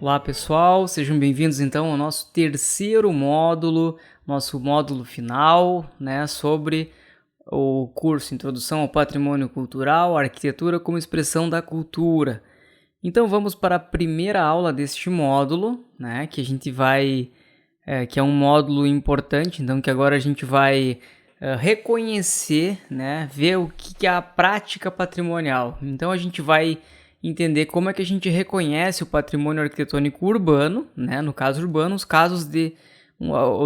Olá pessoal, sejam bem-vindos então ao nosso terceiro módulo, nosso módulo final, né, sobre o curso Introdução ao Patrimônio Cultural, Arquitetura como Expressão da Cultura. Então vamos para a primeira aula deste módulo, né, que a gente vai, que é um módulo importante, então que agora a gente vai reconhecer, né, ver o que é a prática patrimonial. Então a gente vai entender como é que a gente reconhece o patrimônio arquitetônico urbano, né, no caso urbano, os casos de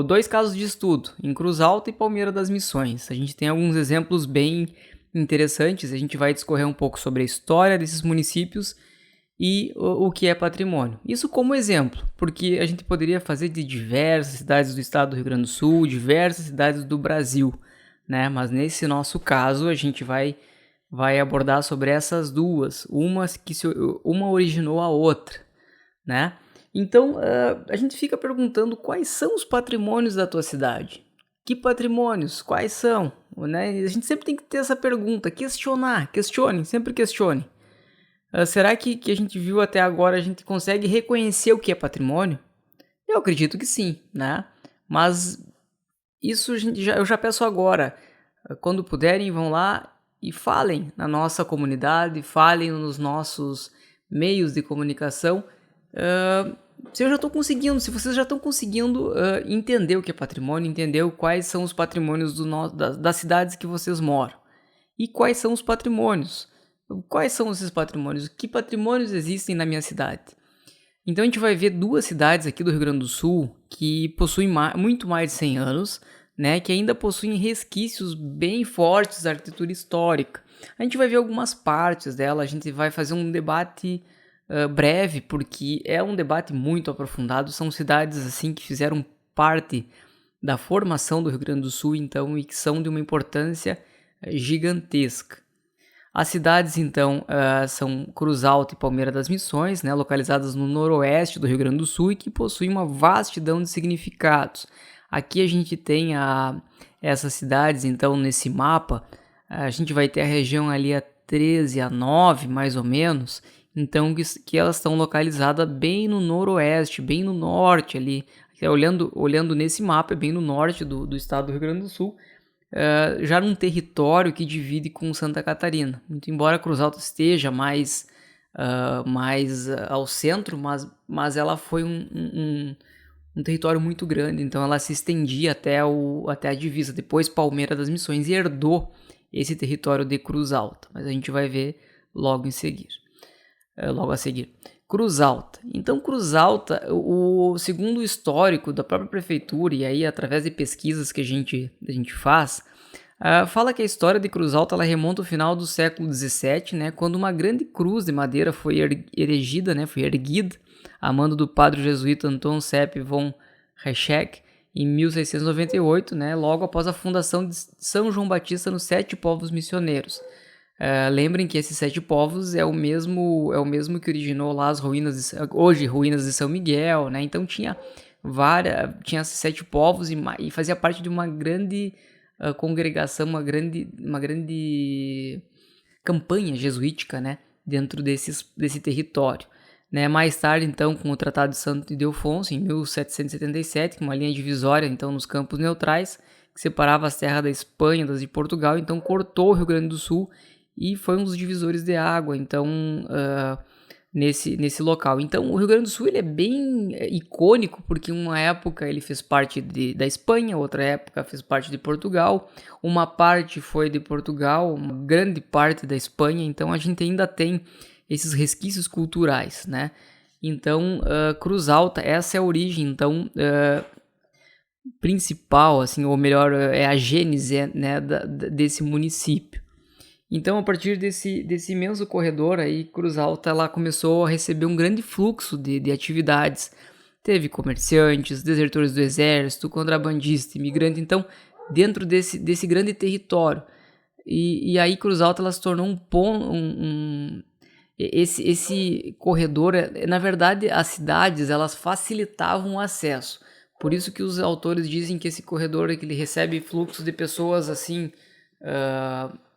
dois casos de estudo, em Cruz Alta e Palmeira das Missões. A gente tem alguns exemplos bem interessantes, a gente vai discorrer um pouco sobre a história desses municípios e o que é patrimônio. Isso como exemplo, porque a gente poderia fazer de diversas cidades do estado do Rio Grande do Sul, diversas cidades do Brasil, né? Mas nesse nosso caso a gente vai abordar sobre essas duas, uma originou a outra, né? Então a gente fica perguntando quais são os patrimônios da tua cidade. Que patrimônios? Quais são? Né? A gente sempre tem que ter essa pergunta, sempre questione. Será que a gente viu até agora, a gente consegue reconhecer o que é patrimônio? Eu acredito que sim, né? Mas isso eu já peço agora. Quando puderem, vão lá e falem na nossa comunidade, falem nos nossos meios de comunicação. Se se vocês já estão conseguindo entender o que é patrimônio, entender quais são os patrimônios das cidades que vocês moram. E quais são os patrimônios? Quais são esses patrimônios? Que patrimônios existem na minha cidade? Então a gente vai ver duas cidades aqui do Rio Grande do Sul que possuem muito mais de 100 anos, né, que ainda possuem resquícios bem fortes da arquitetura histórica. A gente vai ver algumas partes dela, a gente vai fazer um debate breve, porque é um debate muito aprofundado, são cidades assim que fizeram parte da formação do Rio Grande do Sul, então, e que são de uma importância gigantesca. As cidades, então, são Cruz Alta e Palmeira das Missões, né, localizadas no noroeste do Rio Grande do Sul e que possuem uma vastidão de significados. Aqui a gente tem essas cidades, então, nesse mapa, a gente vai ter a região ali a 13 a 9, mais ou menos, então que elas estão localizadas bem no noroeste, bem no norte ali. Olhando nesse mapa, é bem no norte do estado do Rio Grande do Sul, já num território que divide com Santa Catarina. Muito embora Cruz Alta esteja mais ao centro, mas ela foi um território muito grande, então ela se estendia até a divisa. Depois Palmeira das Missões herdou esse território de Cruz Alta, mas a gente vai ver logo a seguir. Cruz Alta. Então, Cruz Alta, segundo o histórico da própria prefeitura, e aí através de pesquisas que a gente faz, fala que a história de Cruz Alta ela remonta ao final do século XVII, né, quando uma grande cruz de madeira foi erigida, né, foi erguida, a mando do padre jesuíta Anton Sepp von Rieschek, em 1698, né, logo após a fundação de São João Batista nos 7 povos missioneiros. Lembrem que esses 7 povos é o mesmo que originou lá as hoje ruínas de São Miguel, né? Então tinha esses 7 povos e fazia parte de uma grande congregação, uma grande campanha jesuítica, né? Dentro desse território. Né? Mais tarde, então, com o Tratado de Santo Ildefonso, em 1777, uma linha divisória, então, nos campos neutrais, que separava as terras da Espanha das de Portugal, então cortou o Rio Grande do Sul e foi um dos divisores de água, então, nesse local. Então, o Rio Grande do Sul ele é bem icônico, porque uma época ele fez parte da Espanha, outra época fez parte de Portugal, uma parte foi de Portugal, uma grande parte da Espanha, então a gente ainda tem esses resquícios culturais, né? Então, Cruz Alta, essa é a origem, então, principal, assim, ou melhor, é a gênese, né, desse município. Então, a partir desse imenso corredor aí, Cruz Alta, ela começou a receber um grande fluxo de atividades. Teve comerciantes, desertores do exército, contrabandistas, imigrantes, então, dentro desse grande território. E aí, Cruz Alta, ela se tornou um ponto, esse corredor, na verdade, as cidades, elas facilitavam o acesso. Por isso que os autores dizem que esse corredor que ele recebe fluxos de pessoas, assim,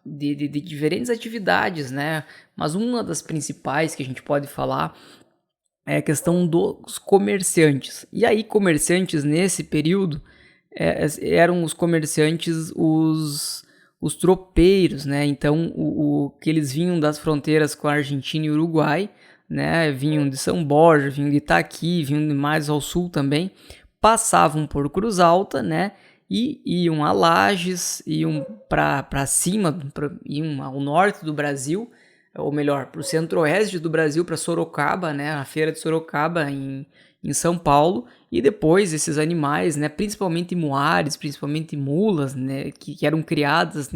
de diferentes atividades, né? Mas uma das principais que a gente pode falar é a questão dos comerciantes. E aí, comerciantes nesse período eram os comerciantes, os tropeiros, né? Então, que eles vinham das fronteiras com a Argentina e Uruguai, né? Vinham de São Borja, vinham de Itaqui, vinham mais ao sul também, passavam por Cruz Alta, né? E iam a Lages, iam para cima, iam ao norte do Brasil, ou melhor, para o centro-oeste do Brasil, para Sorocaba, né, a feira de Sorocaba em São Paulo, e depois esses animais, né, principalmente muares, principalmente mulas, né, que eram criadas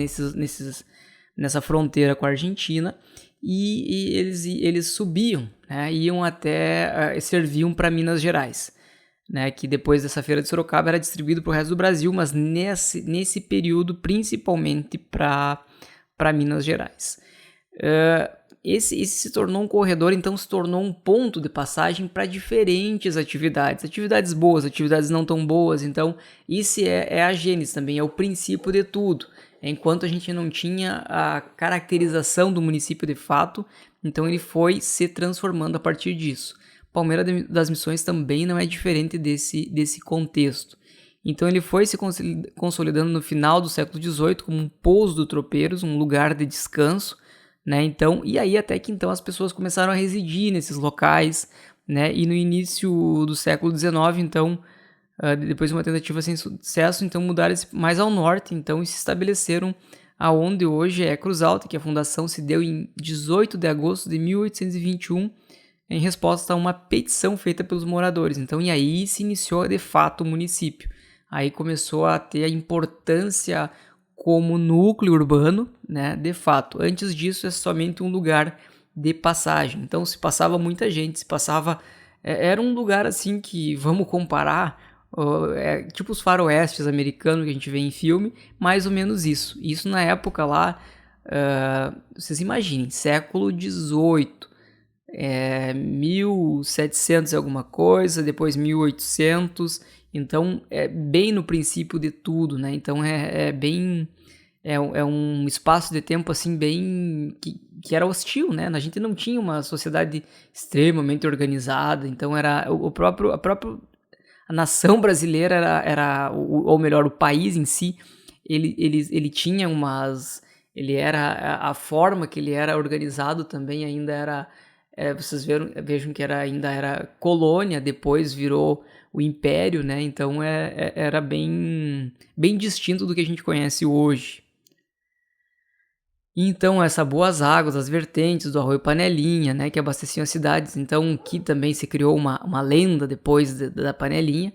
nessa fronteira com a Argentina, e eles subiam, né, iam até, serviam para Minas Gerais, né, que depois dessa feira de Sorocaba era distribuído para o resto do Brasil, mas nesse período principalmente para Minas Gerais. Esse se tornou um corredor, então se tornou um ponto de passagem para diferentes atividades boas, atividades não tão boas. Então isso é a gênese também, é o princípio de tudo. Enquanto a gente não tinha a caracterização do município de fato, então ele foi se transformando a partir disso. Palmeira das Missões também não é diferente desse contexto. Então ele foi se consolidando no final do século XVIII como um pouso de tropeiros, um lugar de descanso, né? Então, e aí até que então as pessoas começaram a residir nesses locais, né? E no início do século XIX, então, depois de uma tentativa sem sucesso, então mudaram mais ao norte, então, e se estabeleceram aonde hoje é Cruz Alta, que a fundação se deu em 18 de agosto de 1821, em resposta a uma petição feita pelos moradores. Então, e aí se iniciou de fato o município. Aí começou a ter a importância como núcleo urbano, né, de fato. Antes disso é somente um lugar de passagem. Então se passava muita gente, era um lugar assim que, vamos comparar, tipo os faroestes americanos que a gente vê em filme, mais ou menos isso. Isso na época lá, vocês imaginem, século XVIII, 1700 e alguma coisa, depois 1800, então é bem no princípio de tudo, né? Então é um espaço de tempo assim bem que era hostil, né? A gente não tinha uma sociedade extremamente organizada, então era a nação brasileira ou melhor, o país em si, ele tinha a forma que ele era organizado também ainda era. Vocês vejam que ainda era colônia, depois virou o império, né? Então era bem distinto do que a gente conhece hoje. Então, Boas Águas, as vertentes do Arroio Panelinha, né, que abasteciam as cidades, então que também se criou uma lenda depois da Panelinha,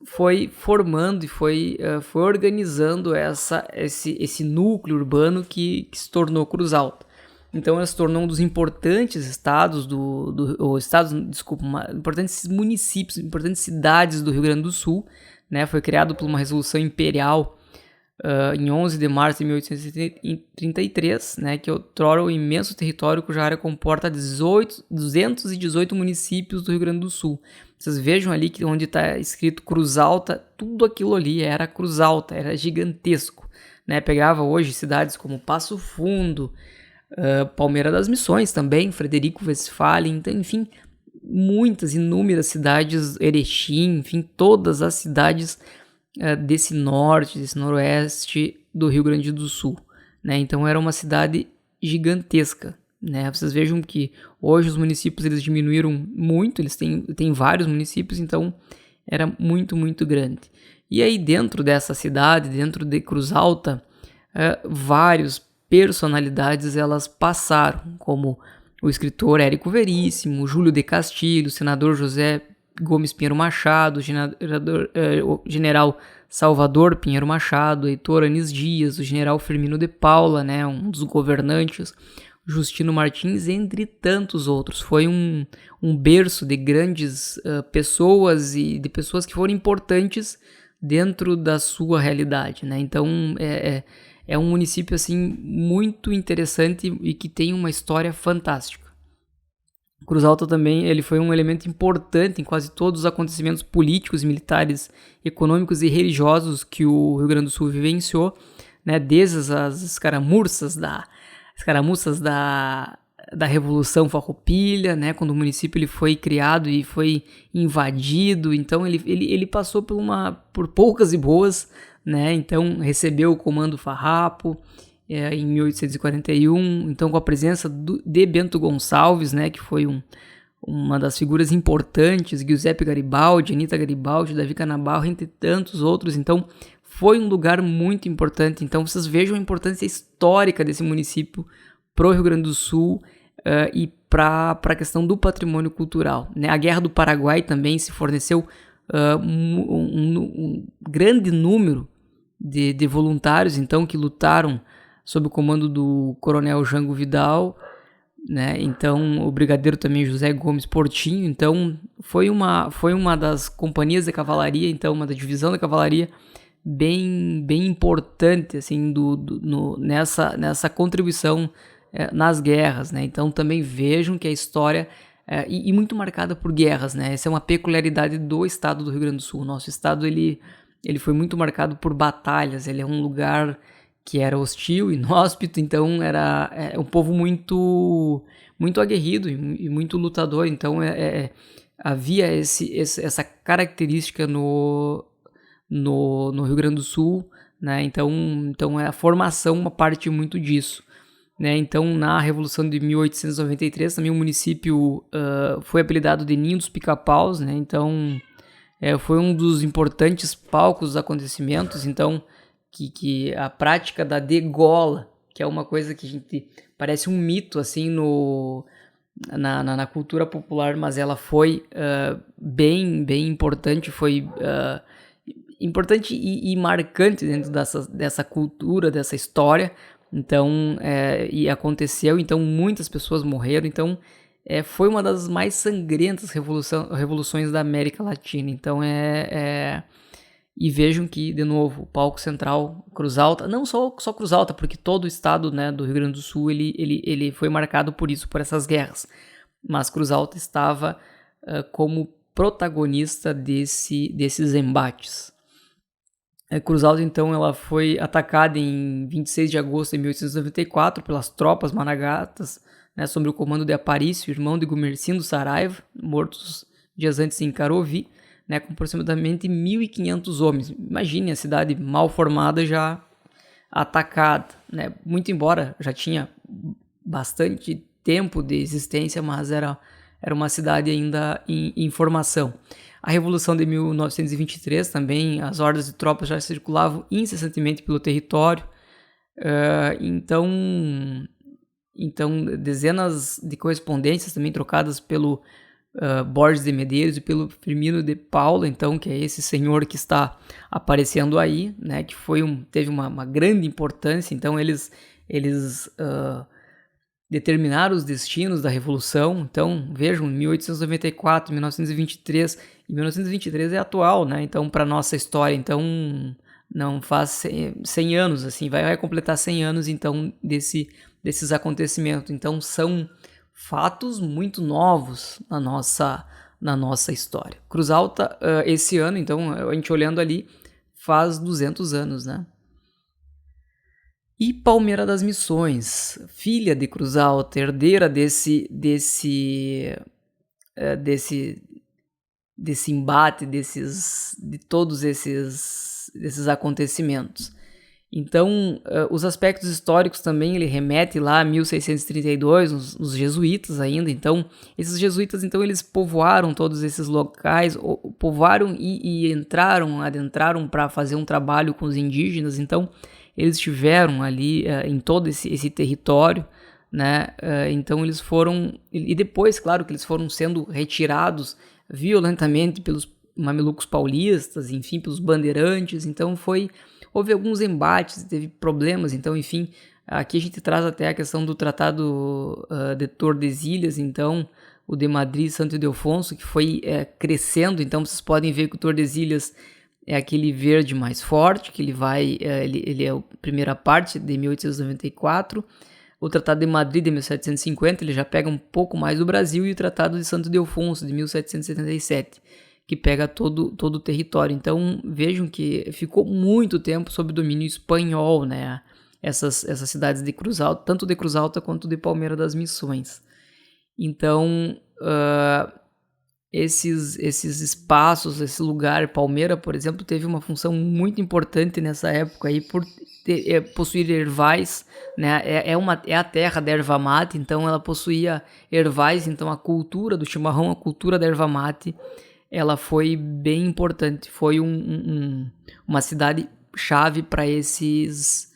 foi formando e foi organizando esse núcleo urbano que se tornou Cruz Alta. Então ela se tornou um dos importantes importantes municípios, importantes cidades do Rio Grande do Sul, né? Foi criado por uma resolução imperial em 11 de março de 1833, né? Que outrora o imenso território cuja área comporta 218 municípios do Rio Grande do Sul. Vocês vejam ali que onde está escrito Cruz Alta, tudo aquilo ali era Cruz Alta, era gigantesco, né? Pegava hoje cidades como Passo Fundo, Palmeira das Missões também, Frederico Westphalen, então, enfim, inúmeras cidades, Erechim, enfim, todas as cidades desse norte, desse noroeste do Rio Grande do Sul, né? Então era uma cidade gigantesca, né? Vocês vejam que hoje os municípios eles diminuíram muito, eles têm vários municípios, então era muito, muito grande. E aí dentro dessa cidade, dentro de Cruz Alta, vários personalidades elas passaram, como o escritor Érico Veríssimo, Júlio de Castilho, o senador José Gomes Pinheiro Machado, o general Salvador Pinheiro Machado, Heitor Anis Dias, o general Firmino de Paula, né, um dos governantes, Justino Martins, entre tantos outros. Foi um berço de grandes pessoas e de pessoas que foram importantes dentro da sua realidade, né? Então é um município assim muito interessante e que tem uma história fantástica. Cruz Alta também ele foi um elemento importante em quase todos os acontecimentos políticos, militares, econômicos e religiosos que o Rio Grande do Sul vivenciou, né? Desde as escaramuças da Revolução Farroupilha, né, quando o município ele foi criado e foi invadido, então ele passou por poucas e boas, né, então recebeu o Comando Farrapo em 1841, então com a presença de Bento Gonçalves, né, que foi uma das figuras importantes, Giuseppe Garibaldi, Anita Garibaldi, Davi Canabarro, entre tantos outros, então foi um lugar muito importante. Então vocês vejam a importância histórica desse município pro Rio Grande do Sul e para a questão do patrimônio cultural, né? A Guerra do Paraguai também se forneceu um grande número de voluntários, então, que lutaram sob o comando do Coronel Jango Vidal, né? Então o brigadeiro também José Gomes Portinho. Então foi uma das companhias de cavalaria, então uma da divisão da cavalaria bem importante assim nessa contribuição nas guerras, né? Então também vejam que a história e muito marcada por guerras, né? Essa é uma peculiaridade do estado do Rio Grande do Sul. O nosso estado ele foi muito marcado por batalhas. Ele é um lugar que era hostil, inóspito, então era um povo muito aguerrido e muito lutador. Então havia essa característica no Rio Grande do Sul, né? Então a formação uma parte muito disso, né? Então na Revolução de 1893 também o município foi apelidado de Ninho dos Pica-Paus, né? Então foi um dos importantes palcos dos acontecimentos. Então que a prática da degola, que é uma coisa que a gente parece um mito assim na cultura popular, mas ela foi bem importante, foi importante e marcante dentro dessa cultura, dessa história. Então, e aconteceu, então muitas pessoas morreram, então foi uma das mais sangrentas revoluções da América Latina. Então e vejam que, de novo, o palco central, Cruz Alta, não só Cruz Alta, porque todo o estado, né, do Rio Grande do Sul ele foi marcado por isso, por essas guerras, mas Cruz Alta estava como protagonista desses embates. Cruz Alta, então, ela foi atacada em 26 de agosto de 1894 pelas tropas managatas, né, sob o comando de Aparício, irmão de Gumercindo Saraiva, mortos dias antes em Carovi, né, com aproximadamente 1.500 homens. Imagine a cidade mal formada já atacada, né? Muito embora já tinha bastante tempo de existência, mas era uma cidade ainda em formação. A Revolução de 1923 também, as hordas de tropas já circulavam incessantemente pelo território. Então dezenas de correspondências também trocadas pelo Borges de Medeiros e pelo Firmino de Paula, então, que é esse senhor que está aparecendo aí, né, que teve uma grande importância. Então eles determinaram os destinos da Revolução. Então vejam, 1894, 1923, e 1923 é atual, né? Então para nossa história, então não faz 100 anos, assim, vai completar 100 anos então desses acontecimentos. Então são fatos muito novos na nossa história. Cruz Alta, esse ano, então, a gente olhando ali, faz 200 anos, né? E Palmeira das Missões, filha de Cruz Alta, herdeira desse embate, de todos esses acontecimentos. Então, os aspectos históricos também, ele remete lá a 1632, os jesuítas ainda. Então, esses jesuítas, então, eles povoaram todos esses locais, povoaram e adentraram para fazer um trabalho com os indígenas. Então, eles estiveram ali em todo esse território, né? Então, eles foram... E depois, claro, que eles foram sendo retirados violentamente pelos mamelucos paulistas, enfim, pelos bandeirantes. Então, houve alguns embates, teve problemas. Então, enfim, aqui a gente traz até a questão do Tratado de Tordesilhas, então, o de Madrid e Santo Ildefonso, que foi crescendo. Então, vocês podem ver que o Tordesilhas é aquele verde mais forte, que ele é a primeira parte de 1894. O Tratado de Madrid de 1750, ele já pega um pouco mais do Brasil, e o Tratado de Santo Ildefonso de 1777, que pega todo o território. Então vejam que ficou muito tempo sob domínio espanhol, né? essas cidades de Cruz Alta, tanto de Cruz Alta quanto de Palmeira das Missões. Então, esses espaços, esse lugar, Palmeira, por exemplo, teve uma função muito importante nessa época aí por possuir ervais, né? É a terra da erva mate, então ela possuía ervais, então a cultura do chimarrão, a cultura da erva mate, ela foi bem importante, foi uma cidade chave para esses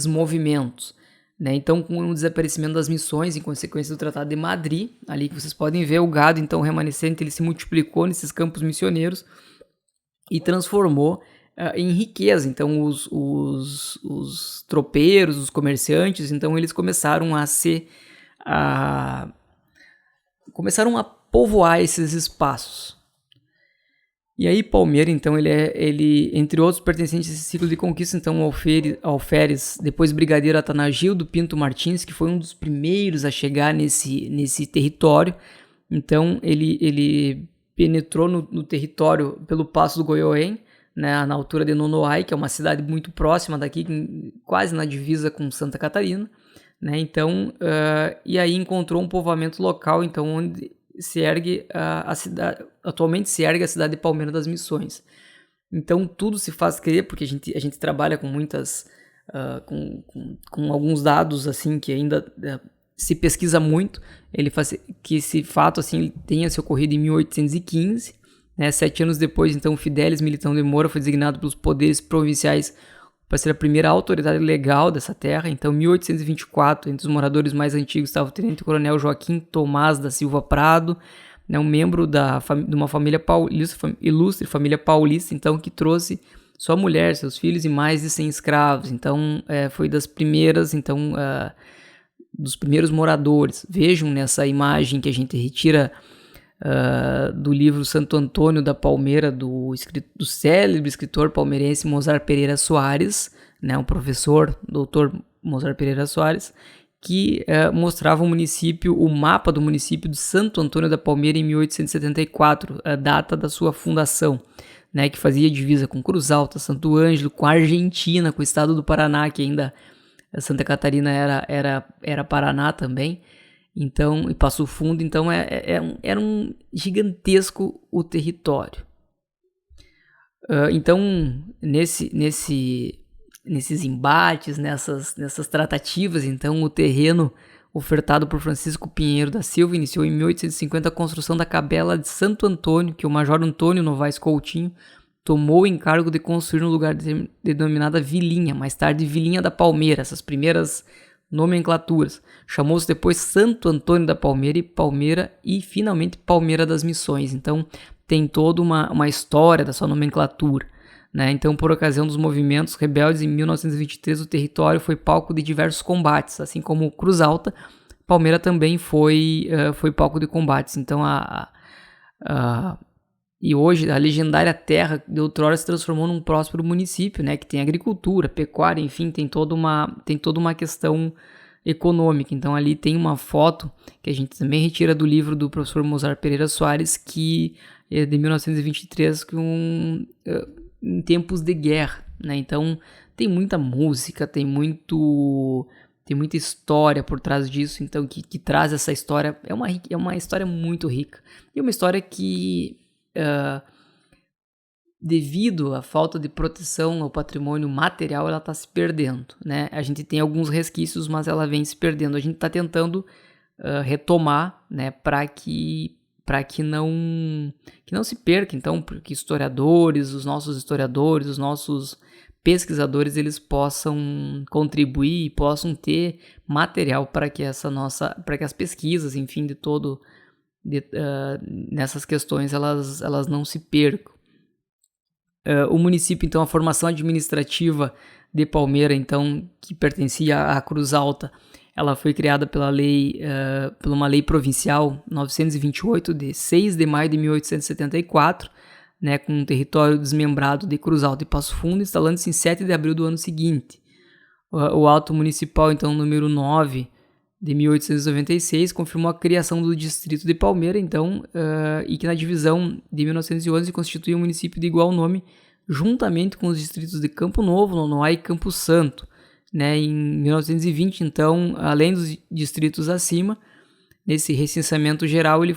movimentos. Né? Então, com o desaparecimento das missões, em consequência do Tratado de Madrid, ali que vocês podem ver, o gado então remanescente ele se multiplicou nesses campos missioneiros e transformou em riqueza. Então, os tropeiros, os comerciantes, então eles começaram a povoar esses espaços. E aí Palmeira, então, ele entre outros pertencentes a esse ciclo de conquista, então Alferes, depois Brigadeiro Atanagildo Pinto Martins, que foi um dos primeiros a chegar nesse território. Então ele penetrou no território pelo Passo do Goiôem, né, na altura de Nonoai, que é uma cidade muito próxima daqui, quase na divisa com Santa Catarina. Né, então, e aí encontrou um povoamento local, então, onde se ergue a cidade, atualmente se ergue a cidade de Palmeira das Missões. Então tudo se faz crer, porque a gente trabalha com muitas, com alguns dados assim que ainda se pesquisa muito. Ele faz que esse fato assim tenha se ocorrido em 1815, né? 7 anos depois, então Fidélis Militão de Moura foi designado pelos poderes provinciais para ser a primeira autoridade legal dessa terra. Então, em 1824, entre os moradores mais antigos estava o tenente-coronel Joaquim Tomás da Silva Prado, né, um membro de uma família ilustre família paulista, então, que trouxe sua mulher, seus filhos e mais de 100 escravos. Então, foi das primeiras, então, dos primeiros moradores. Vejam nessa imagem que a gente retira do livro Santo Antônio da Palmeira, do célebre escritor palmeirense Mozar Pereira Soares, né, um professor, doutor Mozar Pereira Soares, que mostrava o mapa do município de Santo Antônio da Palmeira em 1874, a data da sua fundação, né, que fazia divisa com Cruz Alta, Santo Ângelo, com a Argentina, com o estado do Paraná, que ainda Santa Catarina era Paraná também. Então, e Passo Fundo, então era um gigantesco o território. Então, nesses embates, nessas tratativas, então o terreno ofertado por Francisco Pinheiro da Silva iniciou em 1850 a construção da Capela de Santo Antônio, que o Major Antônio Novaes Coutinho tomou o encargo de construir no lugar denominada Vilinha, mais tarde Vilinha da Palmeira, essas primeiras nomenclaturas. Chamou-se depois Santo Antônio da Palmeira e finalmente Palmeira das Missões. Então tem toda uma história da sua nomenclatura. Né? Então, por ocasião dos movimentos rebeldes em 1923, o território foi palco de diversos combates, assim como Cruz Alta, Palmeira também foi palco de combates. Então e hoje a legendária terra de outrora se transformou num próspero município, né, que tem agricultura, pecuária, enfim, tem toda uma questão econômica. Então ali tem uma foto que a gente também retira do livro do professor Mozar Pereira Soares, que é de 1923, em tempos de guerra, né? Então tem muita música, tem muita história por trás disso, então que traz essa história. É uma história muito rica e uma história que devido à falta de proteção ao patrimônio material, ela está se perdendo, né? A gente tem alguns resquícios, mas ela vem se perdendo. A gente está tentando retomar, né, para que não se perca. Então, porque os historiadores, os nossos pesquisadores, eles possam contribuir e possam ter material para que as pesquisas, enfim, nessas questões elas não se percam. O município, então, a formação administrativa de Palmeira, então, que pertencia à Cruz Alta, ela foi criada por uma lei provincial 928, de 6 de maio de 1874, né, com um território desmembrado de Cruz Alta e Passo Fundo, instalando-se em 7 de abril do ano seguinte. O Ato Municipal, então, número 9, de 1896, confirmou a criação do distrito de Palmeira, então, e que na divisão de 1911 constituía um município de igual nome juntamente com os distritos de Campo Novo, Nonoai e Campo Santo, né? Em 1920, então, além dos distritos acima, nesse recenseamento geral, ele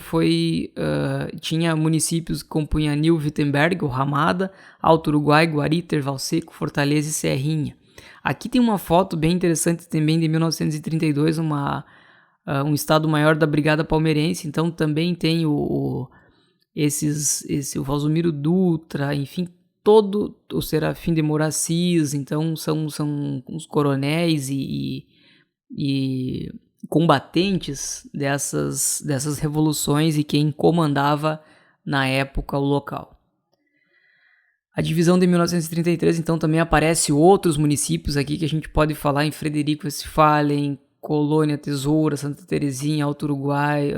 tinha municípios que compunham Nil Wittenberg, ou Ramada, Alto Uruguai, Guari, Terval Seco, Fortaleza e Serrinha. Aqui tem uma foto bem interessante também de 1932, um estado-maior da Brigada Palmeirense, então também tem o Valdomiro Dutra, enfim, todo o Serafim de Moracis, então são os coronéis e combatentes dessas revoluções e quem comandava na época o local. A divisão de 1933, então, também aparece outros municípios aqui que a gente pode falar em Frederico Westphalen, Colônia, Tesoura, Santa Terezinha, Alto Uruguai,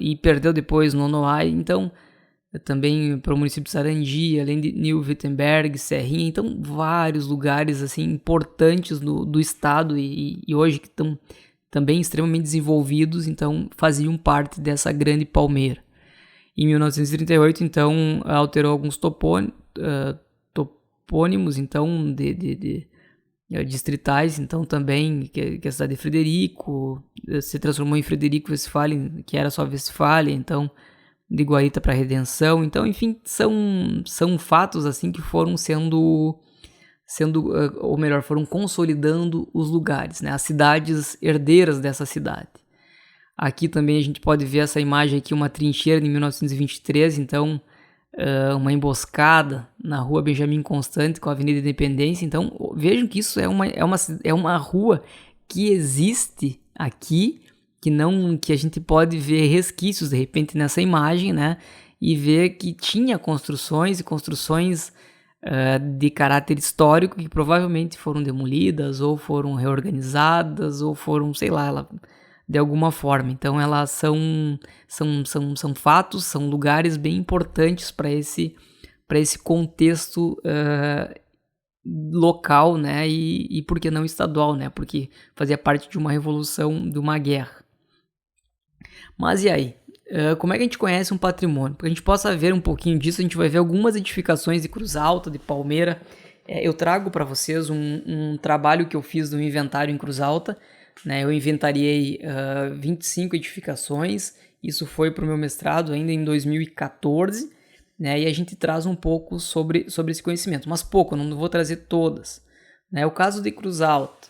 e perdeu depois Nonoai, então também para o município de Sarandi, além de Nil Wittenberg, Serrinha, então vários lugares assim importantes do estado e hoje que estão também extremamente desenvolvidos, então faziam parte dessa grande palmeira. Em 1938, então, alterou alguns topônimos, então, de distritais, então também, que a cidade de Frederico, se transformou em Frederico Westphalen, que era só Westfália, então, de Guarita para Redenção, então, enfim, são fatos, assim, que foram foram consolidando os lugares, né, as cidades herdeiras dessa cidade. Aqui também a gente pode ver essa imagem aqui, uma trincheira de 1923, então uma emboscada na rua Benjamin Constant com a Avenida Independência. Então vejam que isso é uma rua que existe aqui, que a gente pode ver resquícios de repente nessa imagem, né? E ver que tinha construções de caráter histórico que provavelmente foram demolidas ou foram reorganizadas ou foram, sei lá, de alguma forma. Então elas são fatos, são lugares bem importantes para esse contexto local, né, e por que não estadual, né, porque fazia parte de uma revolução, de uma guerra. Mas e aí? Como é que a gente conhece um patrimônio? Para que a gente possa ver um pouquinho disso, a gente vai ver algumas edificações de Cruz Alta, de Palmeira. Eu trago para vocês um trabalho que eu fiz no inventário em Cruz Alta, né? Eu inventariei 25 edificações, isso foi para o meu mestrado ainda em 2014, né? E a gente traz um pouco sobre esse conhecimento, mas pouco, não vou trazer todas, né? O caso de Cruz Alta,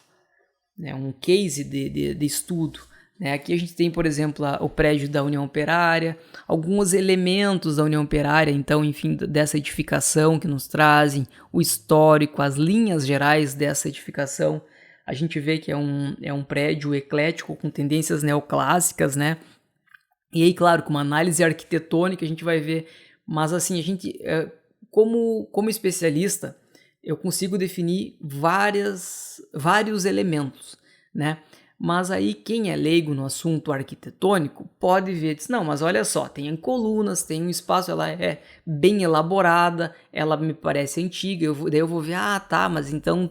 né? Um case de estudo, né? Aqui a gente tem, por exemplo, o prédio da União Operária, alguns elementos da União Operária, então, enfim, dessa edificação que nos trazem, o histórico, as linhas gerais dessa edificação. A gente vê que é um prédio eclético com tendências neoclássicas, né? E aí, claro, com uma análise arquitetônica a gente vai ver, mas assim, a gente, como especialista, eu consigo definir vários elementos, né? Mas aí quem é leigo no assunto arquitetônico pode ver, diz, não, mas olha só, tem colunas, tem um espaço, ela é bem elaborada, ela me parece antiga, daí eu vou ver, tá, mas então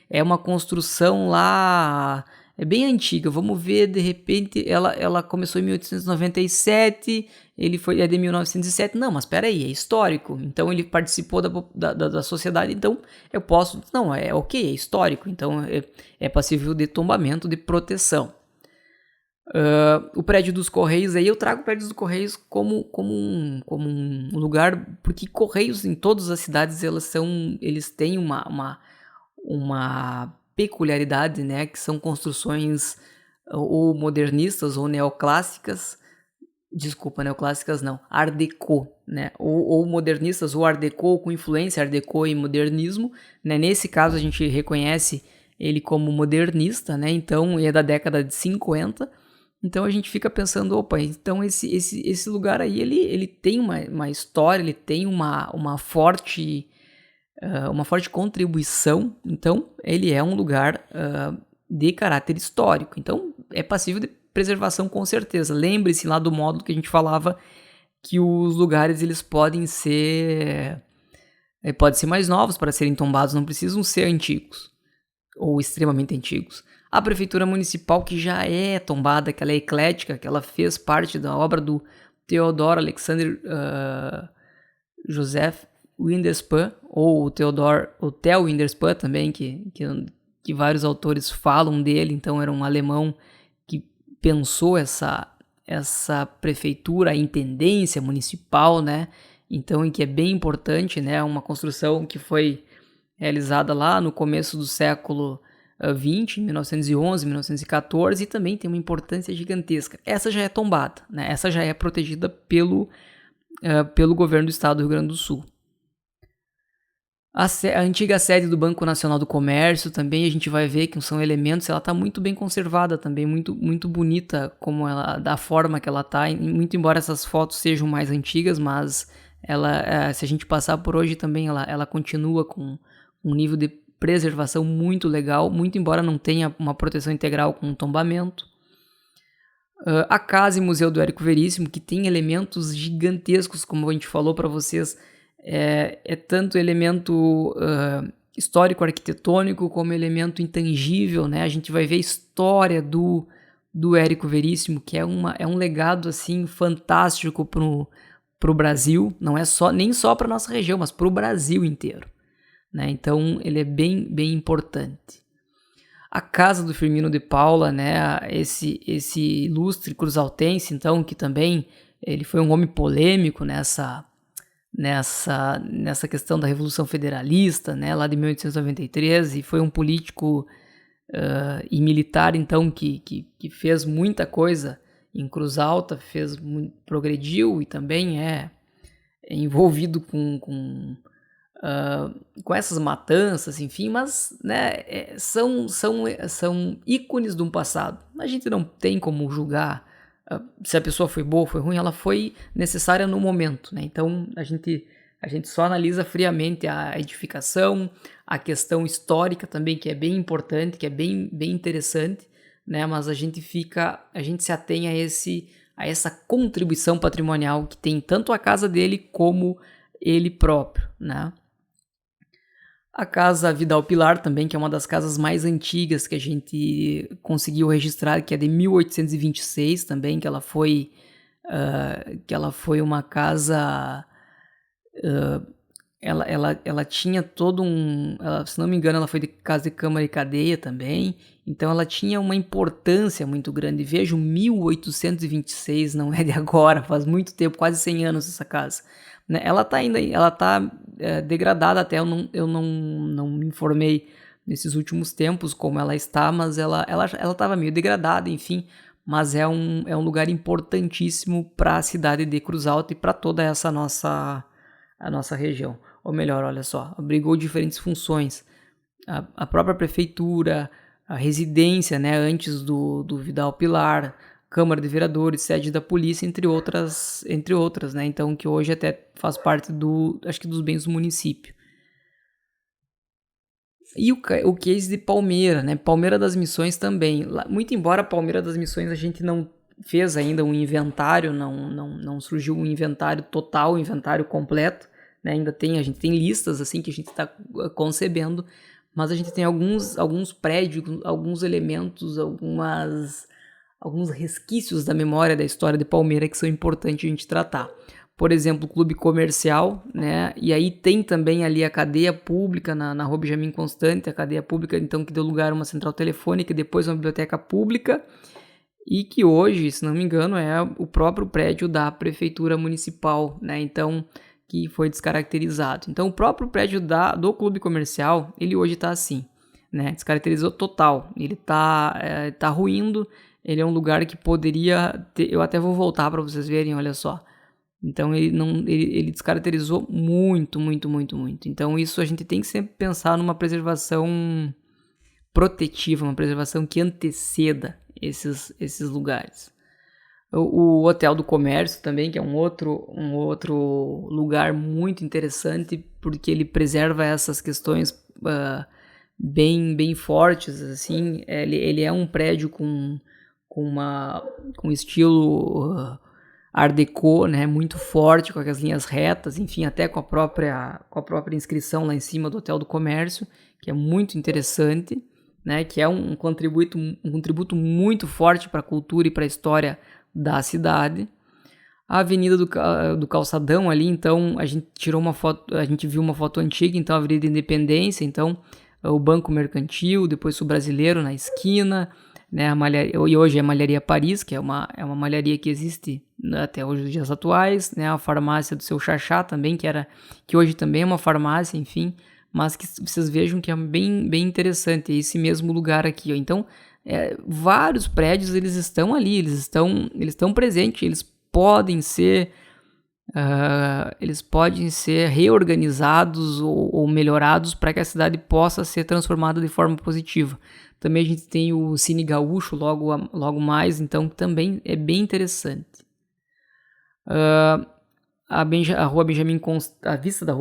é uma construção lá, é bem antiga, vamos ver, de repente, ela começou em 1897, é de 1907, não, mas peraí, é histórico, então ele participou da sociedade, então eu posso, não, ok, é histórico, então é passível de tombamento, de proteção. O prédio dos Correios, aí eu trago o prédio dos Correios como um lugar, porque Correios em todas as cidades, eles têm uma peculiaridade, né, que são construções ou modernistas ou neoclássicas, neoclássicas não, Art Deco, né, ou modernistas ou Art Deco com influência Art Deco e modernismo, né, nesse caso a gente reconhece ele como modernista, né, então é da década de 50, então a gente fica pensando, opa, então esse lugar aí, ele tem uma história, ele tem uma forte contribuição, então ele é um lugar de caráter histórico, então é passível de preservação com certeza. Lembre-se lá do módulo que a gente falava que os lugares eles podem ser mais novos para serem tombados, não precisam ser antigos ou extremamente antigos. A prefeitura municipal que já é tombada, que ela é eclética, que ela fez parte da obra do Theodor Alexander Joseph, Winderspan, ou o Theo Winderspan também, que vários autores falam dele. Então era um alemão que pensou essa prefeitura, a intendência municipal, né? Então, em que é bem importante, né? Uma construção que foi realizada lá no começo do século XX, em 1911, 1914, e também tem uma importância gigantesca. Essa já é tombada, né? Essa já é protegida pelo governo do estado do Rio Grande do Sul. A antiga sede do Banco Nacional do Comércio também a gente vai ver que são elementos, ela está muito bem conservada também, muito, muito bonita como ela, da forma que ela está, muito embora essas fotos sejam mais antigas, mas ela, se a gente passar por hoje também, ela continua com um nível de preservação muito legal, muito embora não tenha uma proteção integral com um tombamento. A Casa e Museu do Érico Veríssimo, que tem elementos gigantescos, como a gente falou para vocês, é tanto elemento histórico-arquitetônico como elemento intangível, né? A gente vai ver a história do Érico Veríssimo, que é um legado assim fantástico pro Brasil, não é nem só para nossa região, mas pro Brasil inteiro, né? Então ele é bem, bem importante. A casa do Firmino de Paula, né? Esse ilustre cruzaltense, então, que também ele foi um homem polêmico nessa questão da Revolução Federalista, né, lá de 1893, e foi um político e militar, então, que fez muita coisa em Cruz Alta, progrediu e também é envolvido com essas matanças, enfim, mas, né, são ícones de um passado. A gente não tem como julgar se a pessoa foi boa ou foi ruim, ela foi necessária no momento, né? Então a gente só analisa friamente a edificação, a questão histórica também, que é bem importante, que é bem, bem interessante, né? Mas a gente se atém a essa contribuição patrimonial que tem tanto a casa dele como ele próprio, né? A Casa Vidal Pilar também, que é uma das casas mais antigas que a gente conseguiu registrar, que é de 1826 também, que ela foi uma casa... ela tinha todo se não me engano, ela foi de casa de câmara e cadeia também, então ela tinha uma importância muito grande. Vejo 1826, não é de agora, faz muito tempo, quase 100 anos essa casa. Ela tá degradada até, eu não me informei nesses últimos tempos como ela está, mas ela estava meio degradada, enfim, mas é um lugar importantíssimo para a cidade de Cruz Alta e para toda a nossa região. Ou melhor, olha só, abrigou diferentes funções, a própria prefeitura, a residência, né, antes do Vidal Pilar, Câmara de Vereadores, sede da polícia, entre outras, né? Então, que hoje até faz parte acho que dos bens do município. E o case de Palmeira, né? Palmeira das Missões também. Muito embora Palmeira das Missões a gente não fez ainda um inventário, não surgiu um inventário total, um inventário completo, né? A gente tem listas assim que a gente está concebendo, mas a gente tem alguns prédios, alguns elementos, alguns resquícios da memória da história de Palmeira que são importantes a gente tratar. Por exemplo, o clube comercial, né? E aí tem também ali a cadeia pública na Rua Benjamin Constant, a cadeia pública, então, que deu lugar a uma central telefônica e depois uma biblioteca pública, e que hoje, se não me engano, é o próprio prédio da prefeitura municipal, né? Então, que foi descaracterizado. Então, o próprio prédio do clube comercial, ele hoje está assim, né? Descaracterizou total. Ele tá ruindo. Ele é um lugar que poderia ter... Eu até vou voltar para vocês verem, olha só. Então ele descaracterizou muito, muito, muito, muito. Então isso a gente tem que sempre pensar numa preservação protetiva, uma preservação que anteceda esses lugares. O Hotel do Comércio também, que é um outro lugar muito interessante, porque ele preserva essas questões bem, bem fortes, assim. Ele é um prédio com estilo Art Deco, né, muito forte, com as linhas retas, enfim, até com a própria inscrição lá em cima do Hotel do Comércio, que é muito interessante, né, que é um contributo muito forte para a cultura e para a história da cidade. a Avenida do Calçadão ali, então a gente tirou uma foto, a gente viu uma foto antiga, então a Avenida Independência, então o Banco Mercantil, depois o Brasileiro na esquina, né, a malharia, e hoje é a Malharia Paris, que é uma malharia que existe, né, até hoje nos dias atuais, né, a farmácia do Seu Xaxá também, que hoje também é uma farmácia, enfim, mas que vocês vejam que é bem interessante, é esse mesmo lugar aqui, ó. Então, vários prédios, eles estão ali, eles estão presentes, eles podem ser reorganizados ou melhorados para que a cidade possa ser transformada de forma positiva. Também a gente tem o Cine Gaúcho logo mais, então também é bem interessante. A vista da Rua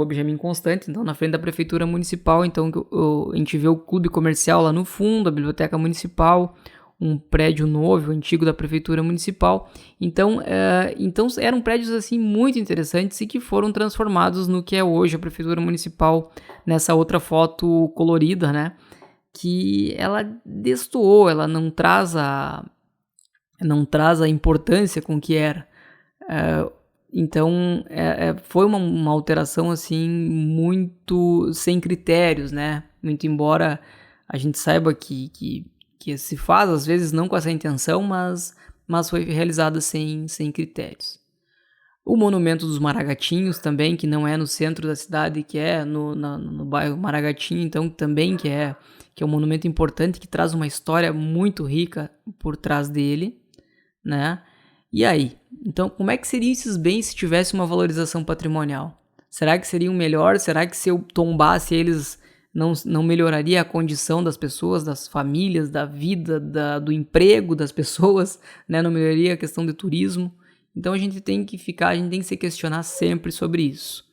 Benjamin Constant, então na frente da Prefeitura Municipal, então a gente vê o clube comercial lá no fundo, a Biblioteca Municipal, um prédio novo, antigo da Prefeitura Municipal. Então eram prédios assim muito interessantes e que foram transformados no que é hoje a Prefeitura Municipal, nessa outra foto colorida, né? Que ela destoou, ela não traz a importância com que era. Então foi uma alteração assim muito sem critérios, né? Muito embora a gente saiba que se faz às vezes não com essa intenção, mas foi realizada sem critérios. O Monumento dos Maragatinhos também, que não é no centro da cidade, que é no bairro Maragatinho, então também que é um monumento importante, que traz uma história muito rica por trás dele, né? E aí? Então, como é que seriam esses bens se tivesse uma valorização patrimonial? Será que seriam melhor? Será que se eu tombasse eles, não melhoraria a condição das pessoas, das famílias, da vida, do emprego das pessoas, né? Não melhoraria a questão do turismo? Então a gente tem que se questionar sempre sobre isso.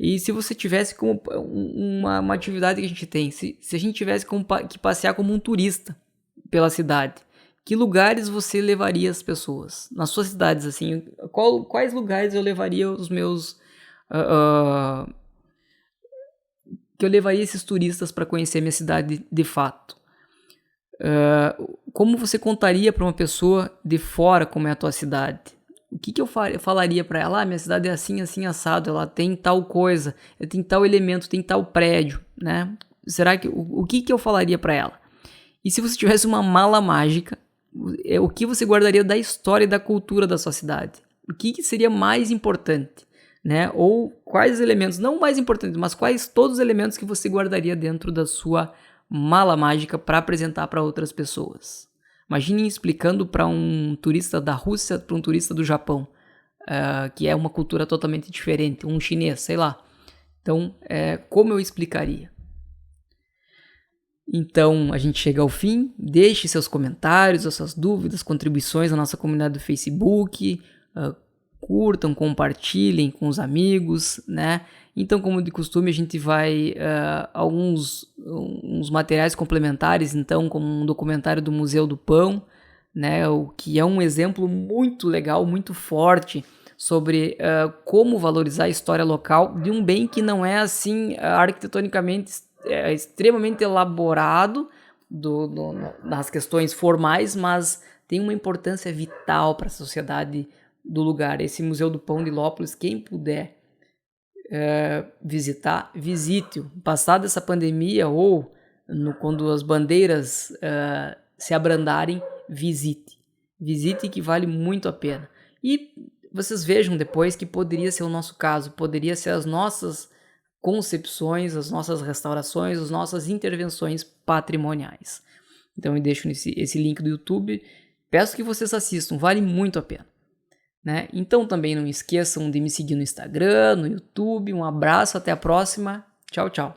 E se você tivesse como uma atividade que a gente tem, se a gente tivesse que passear como um turista pela cidade, que lugares você levaria as pessoas? Nas suas cidades, assim, quais lugares eu levaria os meus... que eu levaria esses turistas para conhecer minha cidade de fato? Como você contaria para uma pessoa de fora como é a tua cidade? O que eu falaria para ela? Minha cidade é assim, assim, assado, ela tem tal coisa, tem tal elemento, tem tal prédio, né? Será que o que eu falaria para ela? E se você tivesse uma mala mágica, o que você guardaria da história e da cultura da sua cidade? O que seria mais importante, né? Ou quais elementos, não mais importantes, mas quais todos os elementos que você guardaria dentro da sua mala mágica para apresentar para outras pessoas? Imagine explicando para um turista da Rússia, para um turista do Japão, que é uma cultura totalmente diferente, um chinês, sei lá. Então, como eu explicaria? Então, a gente chega ao fim. Deixe seus comentários, as suas dúvidas, contribuições na nossa comunidade do Facebook. Curtam, compartilhem com os amigos, né? Então, como de costume, a gente vai uns materiais complementares, então, como um documentário do Museu do Pão, né? O que é um exemplo muito legal, muito forte sobre como valorizar a história local de um bem que não é assim arquitetonicamente extremamente elaborado nas questões formais, mas tem uma importância vital para a sociedade do lugar. Esse Museu do Pão de Lópolis, quem puder visitar, visite-o. Passada essa pandemia ou quando as bandeiras se abrandarem, visite que vale muito a pena. E vocês vejam depois que poderia ser o nosso caso, poderia ser as nossas concepções, as nossas restaurações, as nossas intervenções patrimoniais. Então eu deixo esse link do YouTube, peço que vocês assistam, vale muito a pena, né? Então também não esqueçam de me seguir no Instagram, no YouTube. Um abraço, até a próxima, tchau, tchau.